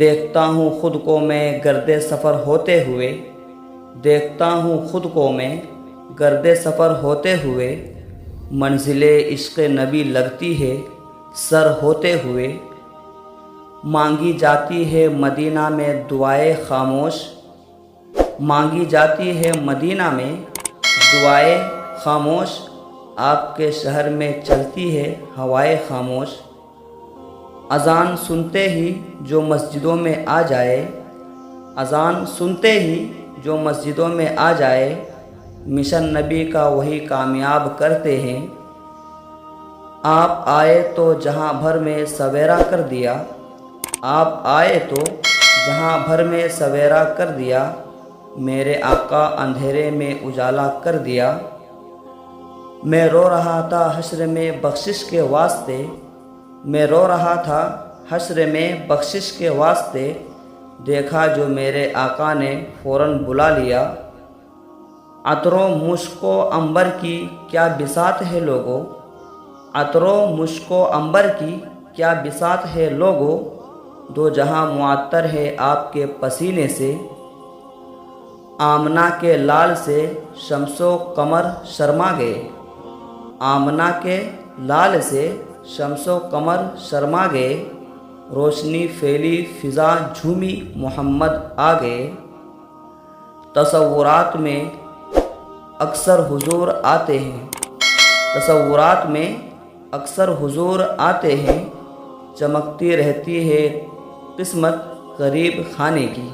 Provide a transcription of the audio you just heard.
دیکھتا ہوں خود کو میں گرد سفر ہوتے ہوئے، دیکھتا ہوں خود کو میں گرد سفر ہوتے ہوئے، منزل عشق نبی لگتی ہے سر ہوتے ہوئے، مانگی جاتی ہے مدینہ میں دعائے خاموش، مانگی جاتی ہے مدینہ میں دعائے خاموش، آپ کے شہر میں چلتی ہے ہوائے خاموش، اذان سنتے ہی جو مسجدوں میں آ جائے، اذان سنتے ہی جو مسجدوں میں آ جائے، مشن نبی کا وہی کامیاب کرتے ہیں، آپ آئے تو جہاں بھر میں سویرا کر دیا، آپ آئے تو جہاں بھر میں سویرا کر دیا، میرے آقا اندھیرے میں اجالا کر دیا، میں رو رہا تھا حشر میں بخشش کے واسطے، میں رو رہا تھا حشر میں بخشش کے واسطے، دیکھا جو میرے آقا نے فوراً بلا لیا، عطر و مشک و عنبر کی کیا بساط ہے لوگو، عطر و مشک و عنبر کی کیا بساط ہے لوگو، دو جہاں معطر ہے آپ کے پسینے سے، آمنہ کے لال سے شمس و قمر شرما گئے، آمنہ کے لال سے شمس و قمر شرما گئے، روشنی پھیلی فضا جھومی محمد آ گئے، تصورات میں اکثر حضور آتے ہیں، تصورات میں اکثر حضور آتے ہیں، چمکتی رہتی ہے قسمت غریب خانے کی۔